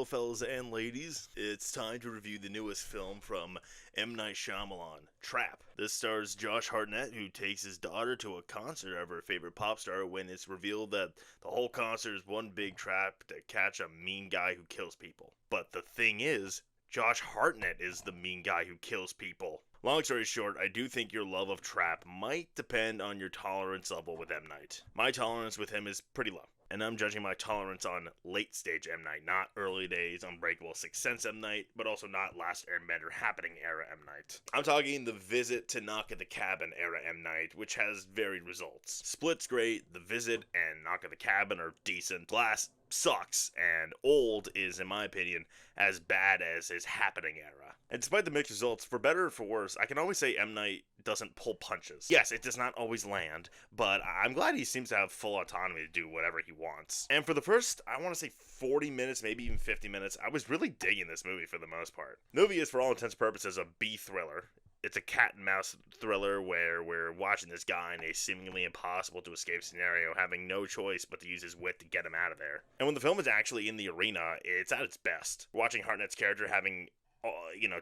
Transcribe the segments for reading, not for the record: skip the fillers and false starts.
Hello, fellas and ladies. It's time to review the newest film from M. Night Shyamalan, Trap. This stars Josh Hartnett, who takes his daughter to a concert of her favorite pop star when it's revealed that the whole concert is one big trap to catch a mean guy who kills people. But the thing is, Josh Hartnett is the mean guy who kills people. Long story short, I do think your love of Trap might depend on your tolerance level with M. Night. My tolerance with him is pretty low, and I'm judging my tolerance on late stage M. Night, not early days Unbreakable, Sixth Sense M. Night, but also not Last Airbender Happening era M. Night. I'm talking the Visit to Knock at the Cabin era M. Night, which has varied results. Split's great, The Visit and Knock at the Cabin are decent. Glass sucks, and Old is, in my opinion, as bad as his Happening era. And despite the mixed results, for better or for worse, I can always say M. Night doesn't pull punches. Yes, it does not always land, but I'm glad he seems to have full autonomy to do whatever he wants. And for the first, I want to say 40 minutes, maybe even 50 minutes, I was really digging this movie for the most part. The movie is, for all intents and purposes, a B thriller. It's a cat and mouse thriller where we're watching this guy in a seemingly impossible to escape scenario, having no choice but to use his wit to get him out of there. And when the film is actually in the arena, it's at its best. Watching Hartnett's character having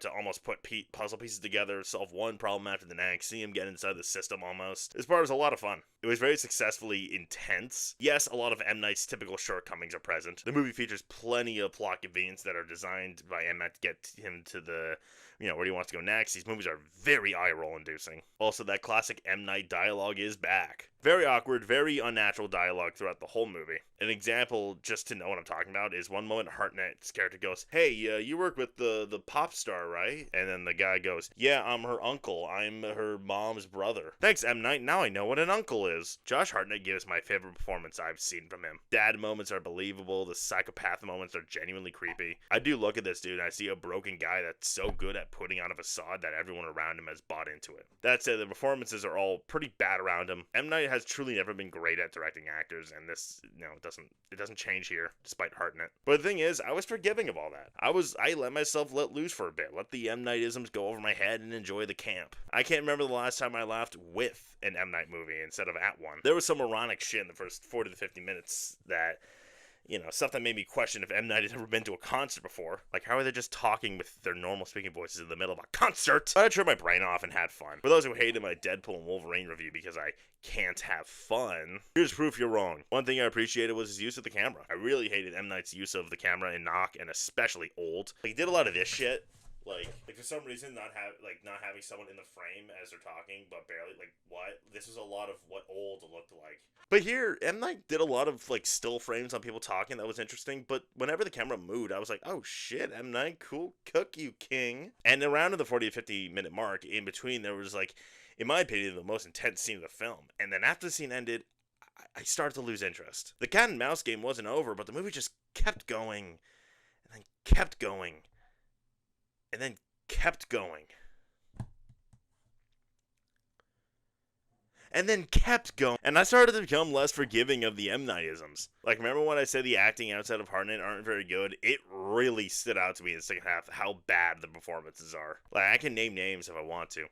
to almost put puzzle pieces together, solve one problem after the next, see him get inside the system almost. This part was a lot of fun. It was very successfully intense. Yes, a lot of M. Night's typical shortcomings are present. The movie features plenty of plot convenience that are designed by M. Night to get him to the, where he wants to go next. These movies are very eye-roll inducing. Also, that classic M. Night dialogue is back. Very awkward, very unnatural dialogue throughout the whole movie. An example, just to know what I'm talking about, is one moment Hartnett's character goes, "Hey, you work with the pop star, right?" And then the guy goes, "Yeah, I'm her uncle. I'm her mom's brother." Thanks, M. Night. Now I know what an uncle is. Josh Hartnett gives my favorite performance I've seen from him. Dad moments are believable. The psychopath moments are genuinely creepy. I do look at this dude and I see a broken guy that's so good at putting on a facade that everyone around him has bought into it. That said, the performances are all pretty bad around him. M. Night has truly never been great at directing actors, and this, it doesn't change here, despite Hartnett. But the thing is, I was forgiving of all that. I let myself let loose for a bit, let the M. Night-isms go over my head and enjoy the camp. I can't remember the last time I laughed with an M. Night movie instead of at one. There was some moronic shit in the first 40 to 50 minutes that, stuff that made me question if M. Night had ever been to a concert before. Like, how are they just talking with their normal speaking voices in the middle of a concert? But I turned my brain off and had fun. For those who hated my Deadpool and Wolverine review because I can't have fun, here's proof you're wrong. One thing I appreciated was his use of the camera. I really hated M. Night's use of the camera in Knock, and especially Old. He did a lot of this shit. Like for some reason, not having someone in the frame as they're talking, but barely. Like, what? This was a lot of what Old looked like. But here, M. Night did a lot of still frames on people talking. That was interesting. But whenever the camera moved, I was like, oh shit, M. Night, cool, cook you, king. And around the 40 to 50 minute mark, in between, there was in my opinion, the most intense scene of the film. And then after the scene ended, I started to lose interest. The cat and mouse game wasn't over, but the movie just kept going, and then kept going. And then kept going. And then kept going. And I started to become less forgiving of the M. Night-isms. Remember when I said the acting outside of Hartnett aren't very good? It really stood out to me in the second half how bad the performances are. I can name names if I want to,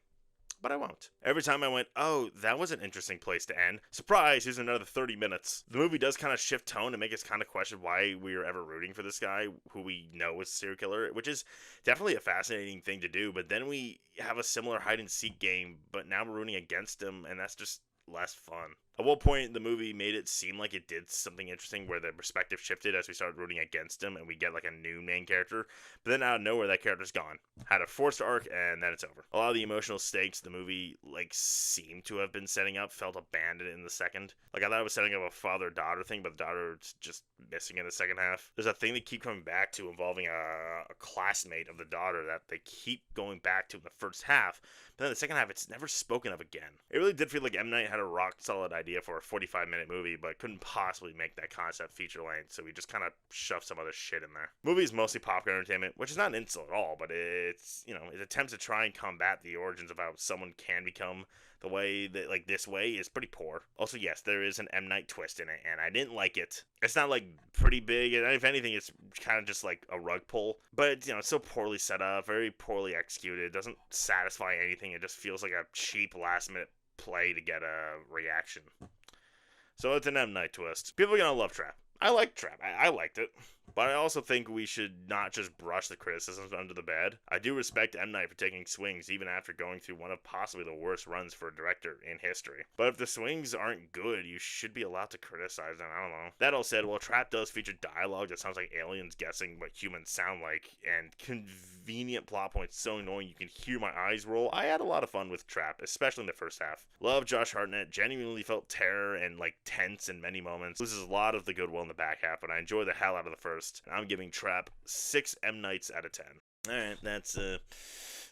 but I won't. Every time I went, oh, that was an interesting place to end. Surprise, here's another 30 minutes. The movie does kind of shift tone and make us kind of question why we were ever rooting for this guy, who we know is a serial killer, which is definitely a fascinating thing to do. But then we have a similar hide-and-seek game, but now we're rooting against him, and that's just less fun. At one point, the movie made it seem like it did something interesting where the perspective shifted as we started rooting against him and we get a new main character. But then out of nowhere, that character's gone. Had a forced arc and then it's over. A lot of the emotional stakes the movie seemed to have been setting up felt abandoned in the second. I thought it was setting up a father-daughter thing, but the daughter's just missing in the second half. There's a thing they keep coming back to involving a classmate of the daughter that they keep going back to in the first half. But then in the second half, it's never spoken of again. It really did feel like M. Night had a rock-solid idea for a 45-minute movie, but couldn't possibly make that concept feature length, so we just kind of shoved some other shit in there. The movie is mostly popcorn entertainment, which is not an insult at all, but it's, it attempts to try and combat the origins of how someone can become the way that, this way is pretty poor. Also, yes, there is an M. Night twist in it, and I didn't like it. It's not, pretty big, and if anything, it's kind of just, a rug pull. But, it's so poorly set up, very poorly executed. It doesn't satisfy anything. It just feels like a cheap last-minute play to get a reaction. So it's an M. Night twist. People are gonna love Trap. I like Trap. I liked it. but I also think we should not just brush the criticisms under the bed. I do respect M. Night for taking swings even after going through one of possibly the worst runs for a director in history. But if the swings aren't good, you should be allowed to criticize them. I don't know. That all said, while Trap does feature dialogue that sounds like aliens guessing what humans sound like, and convenient plot points so annoying you can hear my eyes roll, I had a lot of fun with Trap, especially in the first half. Love Josh Hartnett, genuinely felt terror and like tense in many moments. Loses a lot of the goodwill in the back half, but I enjoy the hell out of the first. I'm giving Trap 6 M. Nights out of 10. Alright, that's the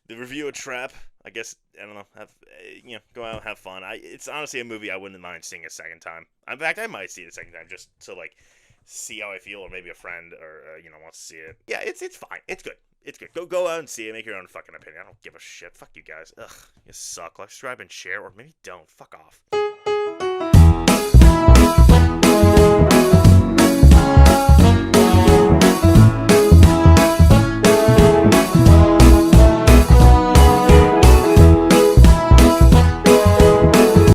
review of Trap. I guess, I don't know, go out and have fun. It's honestly a movie I wouldn't mind seeing a second time. In fact, I might see it a second time just to like see how I feel, or maybe a friend or wants to see it. Yeah, it's fine. It's good. It's good. Go out and see it. Make your own fucking opinion. I don't give a shit. Fuck you guys. Ugh, you suck. Like, subscribe and share, or maybe don't. Fuck off.